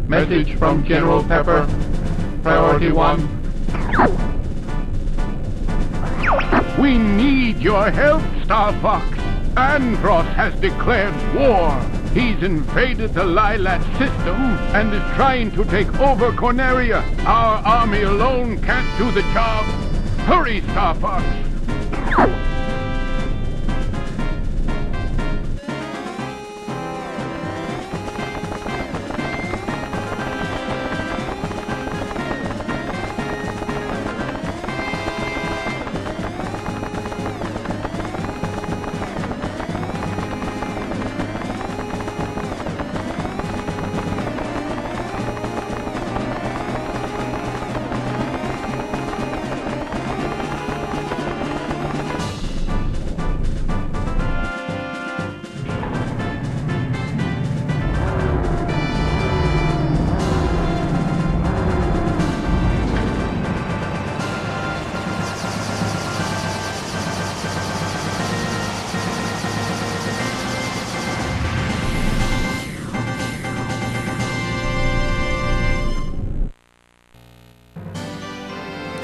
Message from General Pepper. Priority 1. We need your help, Star Fox. Andross has declared war. He's invaded the Lilat system and is trying to take over Corneria. Our army alone can't do the job. Hurry, Star Fox.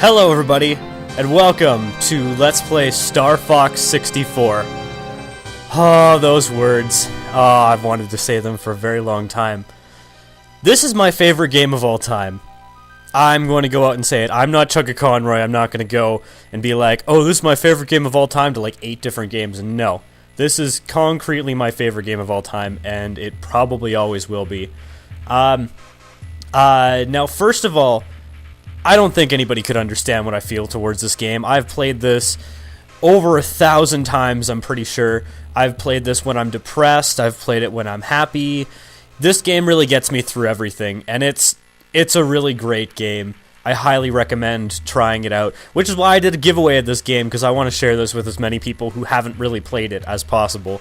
Hello everybody, and welcome to Let's Play Star Fox 64. Oh, those words. Oh, I've wanted to say them for a very long time. This is my favorite game of all time. I'm going to go out and say it. I'm not Chugga Conroy. I'm not going to go and be like, oh, this is my favorite game of all time to like 8 different games. No. This is concretely my favorite game of all time, and it probably always will be. Now, first of all, I don't think anybody could understand what I feel towards this game. I've played this over 1,000 times, I'm pretty sure. I've played this when I'm depressed. I've played it when I'm happy. This game really gets me through everything, and it's a really great game. I highly recommend trying it out, which is why I did a giveaway of this game, because I want to share this with as many people who haven't really played it as possible.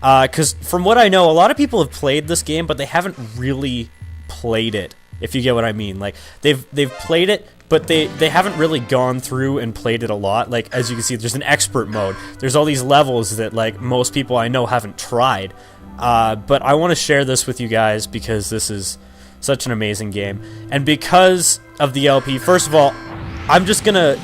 Because from what I know, a lot of people have played this game, but they haven't really played it. If you get what I mean. Like, they've played it, but they haven't really gone through and played it a lot. Like, as you can see, there's an expert mode. There's all these levels that, like, most people I know haven't tried. But I want to share this with you guys because this is such an amazing game. And because of the LP, first of all, I'm just gonna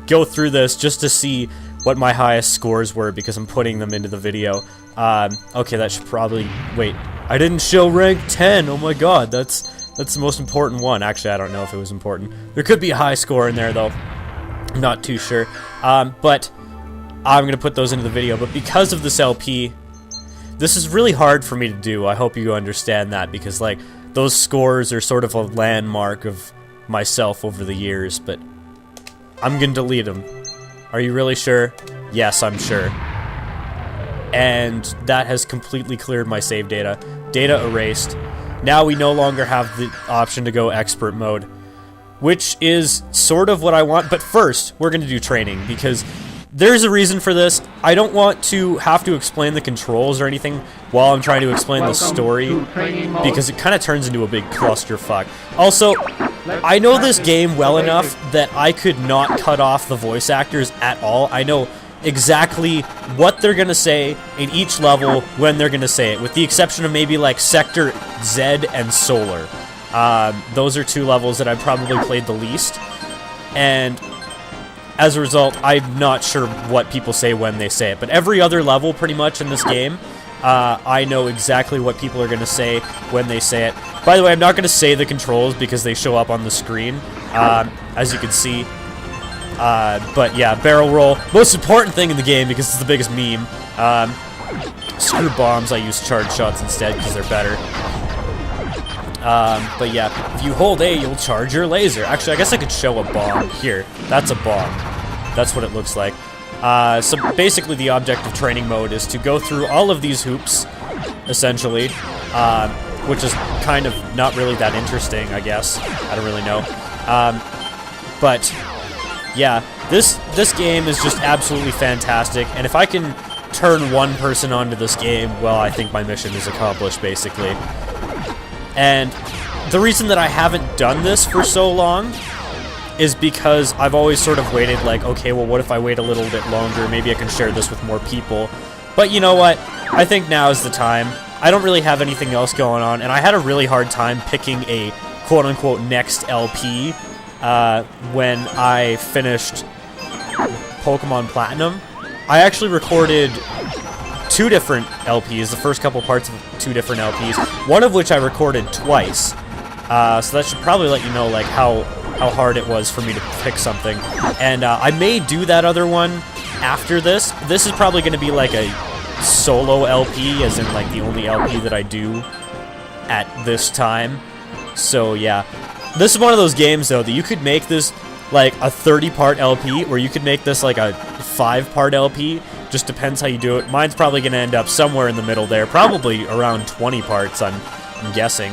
go through this just to see what my highest scores were because I'm putting them into the video. Okay, that should probably... Wait, I didn't show rank 10! Oh my god, that's the most important one. Actually, I don't know if it was important. There could be a high score in there, though. I'm not too sure. But I'm going to put those into the video. But because of this LP, this is really hard for me to do. I hope you understand that, because, like, those scores are sort of a landmark of myself over the years, but I'm going to delete them. Are you really sure? Yes, I'm sure. And that has completely cleared my save data. Data erased. Now we no longer have the option to go expert mode, which is sort of what I want. But first, we're going to do training, because there's a reason for this. I don't want to have to explain the controls or anything while I'm trying to explain the story, because it kind of turns into a big clusterfuck. Also, I know this game well enough that I could not cut off the voice actors at all. I know exactly what they're gonna say in each level when they're gonna say it, with the exception of maybe like Sector Z and Solar. Those are 2 levels that I've probably played the least, and as a result, I'm not sure what people say when they say it. But every other level, pretty much, in this game, I know exactly what people are gonna say when they say it. By the way, I'm not gonna say the controls because they show up on the screen, as you can see. But yeah, barrel roll, most important thing in the game because it's the biggest meme. Screw bombs, I use charge shots instead because they're better. But yeah, if you hold A, you'll charge your laser. Actually, I guess I could show a bomb. Here, that's a bomb. That's what it looks like. So basically the object of training mode is to go through all of these hoops, essentially, which is kind of not really that interesting, I guess. I don't really know. But yeah, this game is just absolutely fantastic, and if I can turn one person onto this game, well, I think my mission is accomplished, basically. And the reason that I haven't done this for so long is because I've always sort of waited, like, okay, well, what if I wait a little bit longer? Maybe I can share this with more people. But you know what? I think now is the time. I don't really have anything else going on, and I had a really hard time picking a quote-unquote next LP when I finished Pokemon Platinum. I actually recorded 2 different LPs, the first couple parts of 2 different LPs, one of which I recorded twice. So that should probably let you know like how hard it was for me to pick something. And I may do that other one after this. This is probably going to be like a solo LP, as in like the only LP that I do at this time. So yeah, this is one of those games though that you could make this like a 30-part LP, or you could make this like a 5-part LP. Just depends how you do it. Mine's probably going to end up somewhere in the middle there, probably around 20 parts, I'm guessing.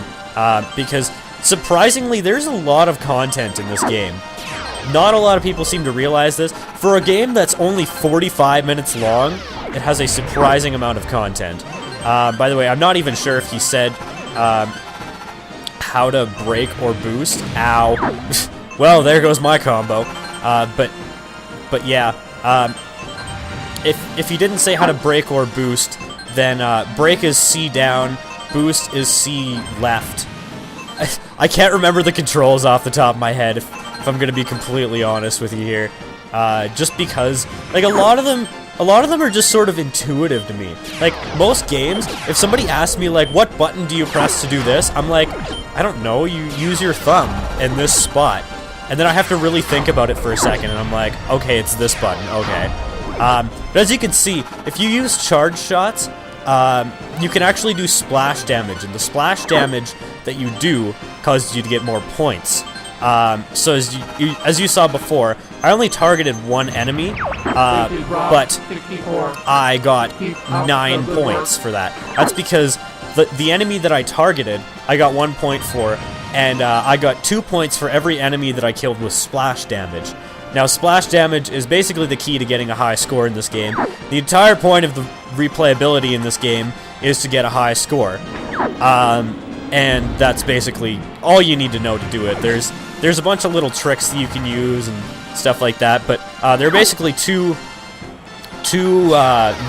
Because surprisingly, there's a lot of content in this game. Not a lot of people seem to realize this. For a game that's only 45 minutes long, it has a surprising amount of content. By the way, I'm not even sure if he said how to break or boost. Ow. Well, there goes my combo. But yeah, if he didn't say how to break or boost, then break is C down, boost is C left. I can't remember the controls off the top of my head, if I'm gonna be completely honest with you here. Just because, like, a lot of them are just sort of intuitive to me. Like, most games, if somebody asks me, like, what button do you press to do this? I'm like, I don't know, you use your thumb in this spot. And then I have to really think about it for a second, and I'm like, okay, it's this button, okay. But as you can see, if you use charge shots, you can actually do splash damage, and the splash damage that you do causes you to get more points. So as you saw before, I only targeted one enemy, but I got 9 points for that. That's because the enemy that I targeted, I got 1 point for, and I got 2 points for every enemy that I killed with splash damage. Now, splash damage is basically the key to getting a high score in this game. The entire point of the replayability in this game is to get a high score. And that's basically all you need to know to do it. There's a bunch of little tricks that you can use and stuff like that, but there are basically two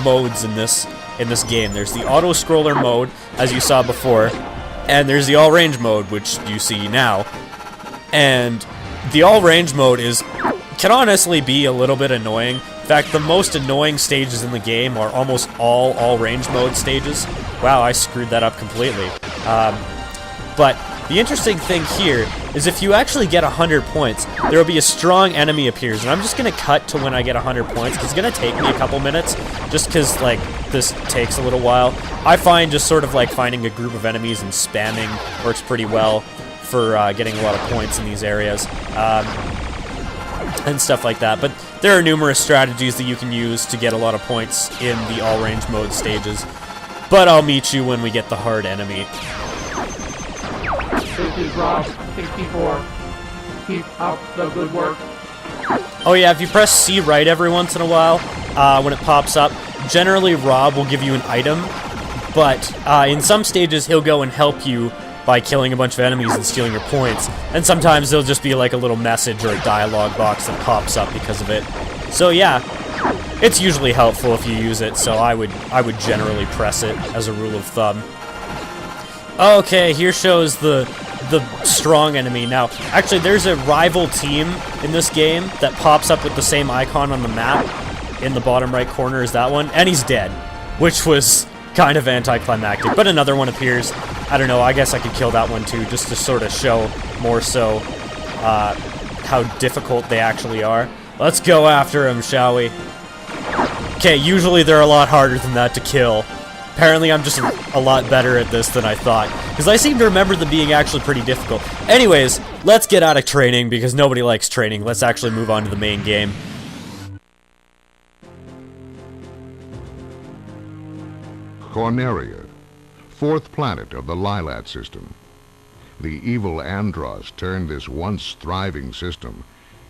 modes in this game. There's the auto-scroller mode, as you saw before, and there's the all-range mode, which you see now. And the all-range mode can honestly be a little bit annoying. In fact, the most annoying stages in the game are almost all range mode stages. Wow, I screwed that up completely. But the interesting thing here is if you actually get 100 points, there will be a strong enemy appears, and I'm just going to cut to when I get 100 points, because it's going to take me a couple minutes, just because, like, this takes a little while. I find just sort of, like, finding a group of enemies and spamming works pretty well for getting a lot of points in these areas. And stuff like that, but there are numerous strategies that you can use to get a lot of points in the all-range mode stages. But I'll meet you when we get the hard enemy. This is Rob, 64. Keep up the good work. Oh yeah, if you press C right every once in a while, when it pops up, generally Rob will give you an item, but in some stages he'll go and help you by killing a bunch of enemies and stealing your points. And sometimes there'll just be like a little message or a dialogue box that pops up because of it. So yeah, it's usually helpful if you use it, so I would generally press it as a rule of thumb. Okay, here shows the strong enemy. Now, actually there's a rival team in this game that pops up with the same icon on the map in the bottom right corner as that one, and he's dead, which was kind of anticlimactic, but another one appears. I don't know, I guess I could kill that one too, just to sort of show more so how difficult they actually are. Let's go after them, shall we? Okay, usually they're a lot harder than that to kill. Apparently I'm just a lot better at this than I thought, because I seem to remember them being actually pretty difficult. Anyways, let's get out of training, because nobody likes training. Let's actually move on to the main game. Corneria, 4th planet of the Lilat system. The evil Andross turned this once thriving system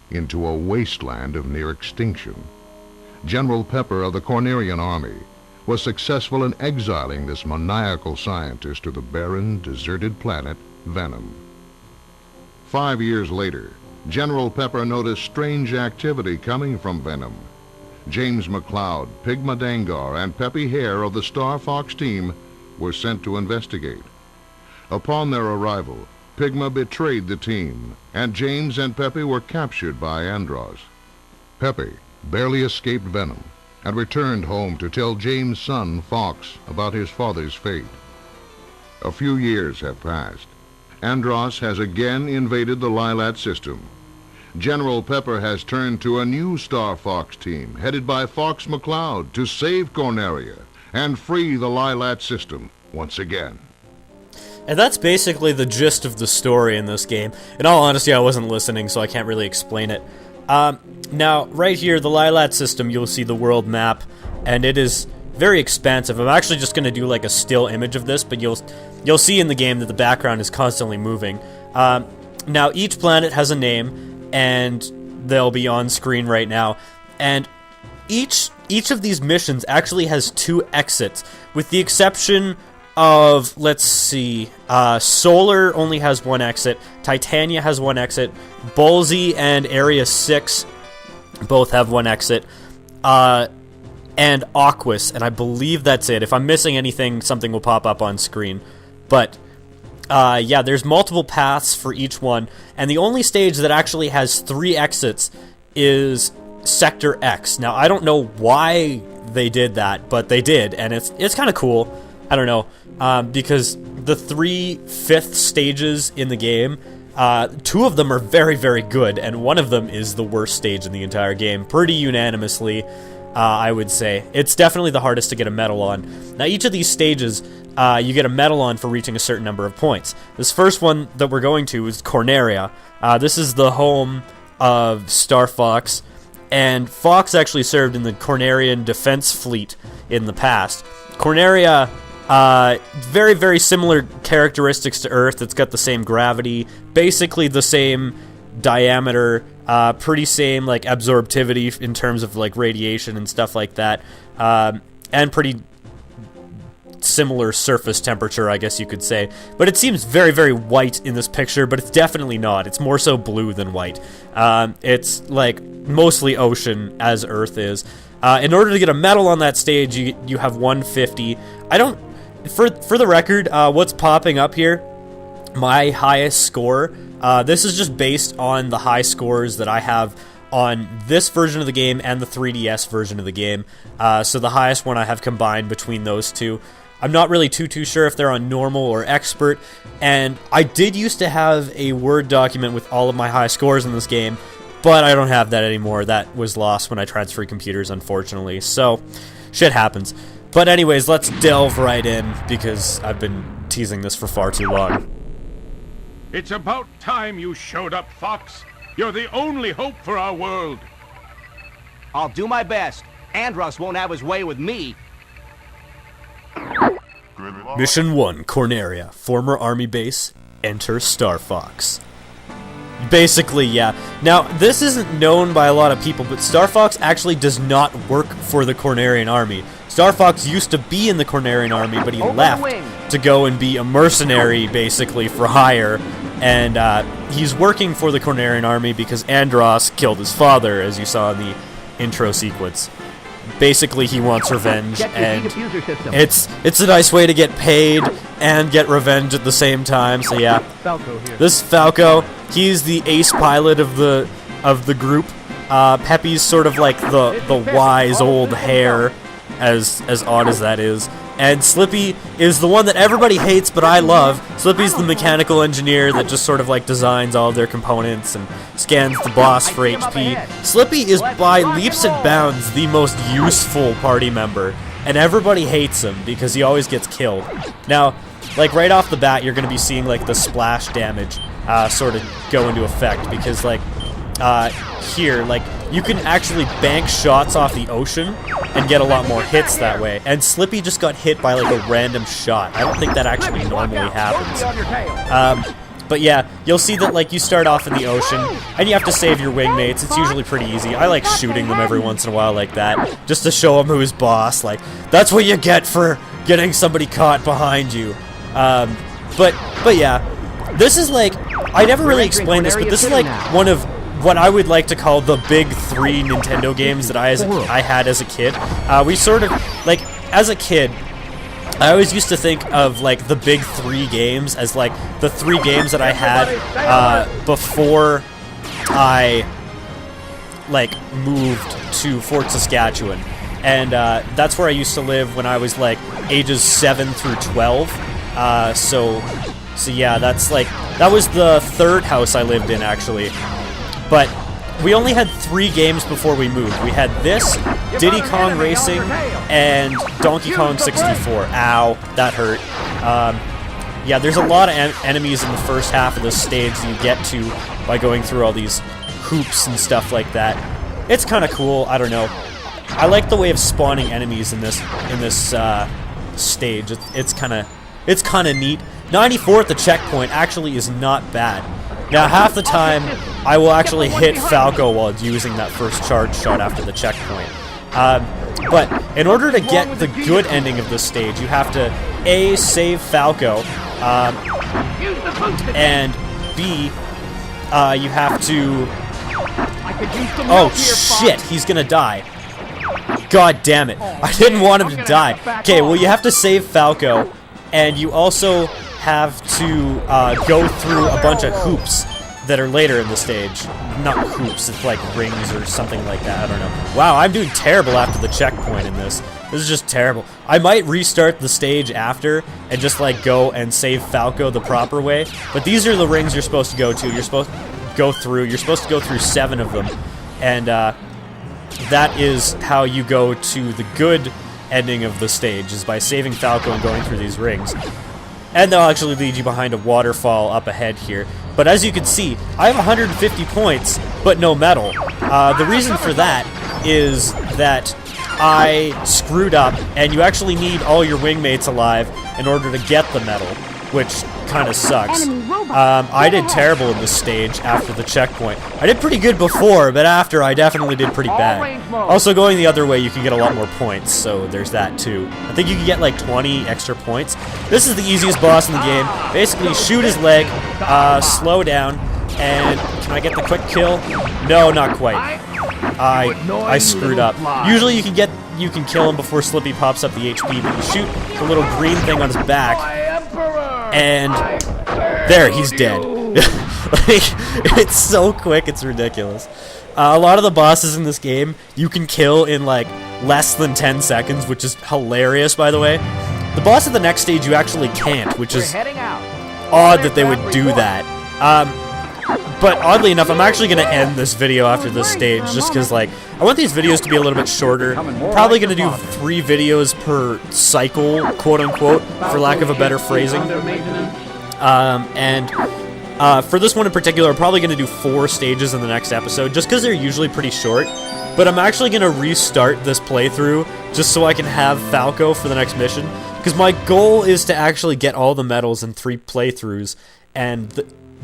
into a wasteland of near extinction. General Pepper of the Cornerian army was successful in exiling this maniacal scientist to the barren, deserted planet Venom. 5 years later, General Pepper noticed strange activity coming from Venom. James McLeod, Pigma Dangar, and Peppy Hare of the Star Fox team were sent to investigate. Upon their arrival, Pigma betrayed the team, and James and Pepe were captured by Andross. Pepe barely escaped venom and returned home to tell James' son, Fox, about his father's fate. A few years have passed. Andross has again invaded the Lilat system. General Pepper has turned to a new Star Fox team, headed by Fox McCloud, to save Corneria and free the Lilat system once again. And that's basically the gist of the story in this game. In all honesty, I wasn't listening, so I can't really explain it. Now, right here, the Lilat system, you'll see the world map, and it is very expansive. I'm actually just going to do like a still image of this, but you'll see in the game that the background is constantly moving. Now, each planet has a name, and they'll be on screen right now. And each of these missions actually has 2 exits, with the exception of, let's see, Solar only has 1 exit, Titania has 1 exit, Bolsey and Area 6 both have 1 exit, and Aquas, and I believe that's it. If I'm missing anything, something will pop up on screen. But, yeah, there's multiple paths for each one, and the only stage that actually has 3 exits is Sector X. Now, I don't know why they did that, but they did, and it's kind of cool. I don't know, because the 3 fifth stages in the game, 2 of them are very, very good, and 1 of them is the worst stage in the entire game, pretty unanimously, I would say. It's definitely the hardest to get a medal on. Now, each of these stages, you get a medal on for reaching a certain number of points. This first one that we're going to is Corneria. This is the home of Star Fox, and Fox actually served in the Cornerian Defense Fleet in the past. Corneria, very, very similar characteristics to Earth. It's got the same gravity, basically the same diameter, pretty same, like, absorptivity in terms of, like, radiation and stuff like that, and pretty similar surface temperature, I guess you could say. But it seems very, very white in this picture, but it's definitely not. It's more so blue than white. It's, like, mostly ocean, as Earth is. In order to get a medal on that stage, you have 150. I don't... For the record, what's popping up here, my highest score, this is just based on the high scores that I have on this version of the game and the 3DS version of the game. So the highest one I have combined between those two. I'm not really too sure if they're on normal or expert, and I did used to have a Word document with all of my high scores in this game, but I don't have that anymore. That was lost when I transferred computers, unfortunately, so shit happens. But anyways, let's delve right in, because I've been teasing this for far too long. It's about time you showed up, Fox. You're the only hope for our world. I'll do my best. Andross won't have his way with me. Mission 1, Corneria. Former Army base. Enter Star Fox. Basically, yeah. Now, this isn't known by a lot of people, but Star Fox actually does not work for the Cornerian Army. Star Fox used to be in the Cornerian Army, but he left to go and be a mercenary, basically, for hire. And he's working for the Cornerian Army because Andross killed his father, as you saw in the intro sequence. Basically, he wants revenge, and it's a nice way to get paid and get revenge at the same time. So yeah, this is Falco. He's the ace pilot of the group. Pepe's sort of like the wise old hare, as odd as that is. And Slippy is the one that everybody hates, but I love. Slippy's the mechanical engineer that just sort of like designs all of their components and scans the boss for HP. Slippy is by leaps and bounds the most useful party member, and everybody hates him because he always gets killed. Now, like right off the bat, you're going to be seeing like the splash damage sort of go into effect, because like here, like you can actually bank shots off the ocean and get a lot more hits that way. And Slippy just got hit by like a random shot. I don't think that actually normally happens. But yeah, you'll see that like you start off in the ocean and you have to save your wingmates. It's usually pretty easy. I like shooting them every once in a while like that, just to show them who's boss. Like, that's what you get for getting somebody caught behind you. But yeah, this is like, I never really explained this, but this is like one of what I would like to call the big 3 Nintendo games that I had as a kid. We sort of, like, as a kid, I always used to think of like the big 3 games as like the 3 games that I had before I like moved to Fort Saskatchewan, and that's where I used to live when I was like ages 7 through 12. So yeah, that was the 3rd house I lived in actually, but we only had 3 games before we moved. We had this, Diddy Kong Racing, and Donkey Kong 64. Ow, that hurt. Yeah, there's a lot of enemies in the first half of this stage that you get to by going through all these hoops and stuff like that. It's kind of cool. I don't know. I like the way of spawning enemies in this stage. It's kind of neat. 94 at the checkpoint actually is not bad. Now, half the time, I will actually hit Falco while using that first charge shot after the checkpoint. But in order to get the good ending of this stage, you have to A, save Falco, and B, you have to... Oh, shit, he's gonna die. God damn it. I didn't want him to die. Okay, well, you have to save Falco, and you also have to go through a bunch of hoops that are later in the stage. Not hoops, it's like rings or something like that, I don't know. Wow, I'm doing terrible after the checkpoint in this. This is just terrible. I might restart the stage after and just like go and save Falco the proper way, but these are the rings you're supposed to go to. You're supposed to go through 7 of them, and that is how you go to the good ending of the stage, is by saving Falco and going through these rings. And they'll actually lead you behind a waterfall up ahead here. But as you can see, I have 150 points, but no medal. The reason for that is that I screwed up, and you actually need all your wingmates alive in order to get the medal, which kind of sucks. I did terrible in this stage after the checkpoint. I did pretty good before, but after I definitely did pretty bad. Also, going the other way, you can get a lot more points, so there's that too. I think you can get like 20 extra points. This is the easiest boss in the game. Basically, shoot his leg, slow down, and can I get the quick kill? No, not quite. I screwed up. Usually you can kill him before Slippy pops up the HP, but you shoot the little green thing on his back, and there, he's dead. Like, it's so quick, it's ridiculous. A lot of the bosses in this game you can kill in like less than 10 seconds, which is hilarious, by the way. The boss of the next stage you actually can't, which is odd that they would do that. But oddly enough, I'm actually going to end this video after this stage, just because, like, I want these videos to be a little bit shorter. Probably going to do 3 videos per cycle, quote-unquote, for lack of a better phrasing. For this one in particular, I'm probably going to do 4 stages in the next episode, just because they're usually pretty short. But I'm actually going to restart this playthrough, just so I can have Falco for the next mission. Because my goal is to actually get all the medals in 3 playthroughs, and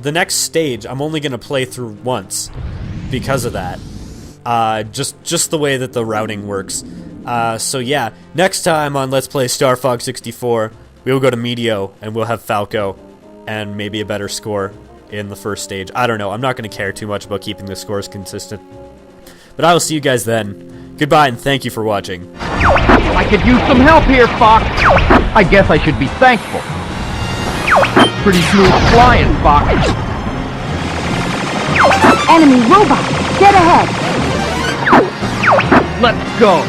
the next stage, I'm only going to play through once because of that. Just the way that the routing works. So yeah, next time on Let's Play Star Fox 64, we will go to Medio, and we'll have Falco, and maybe a better score in the first stage. I don't know, I'm not going to care too much about keeping the scores consistent. But I will see you guys then. Goodbye, and thank you for watching. I could use some help here, Fox. I guess I should be thankful. Pretty smooth flying, Fox. Enemy robot, get ahead. Let's go.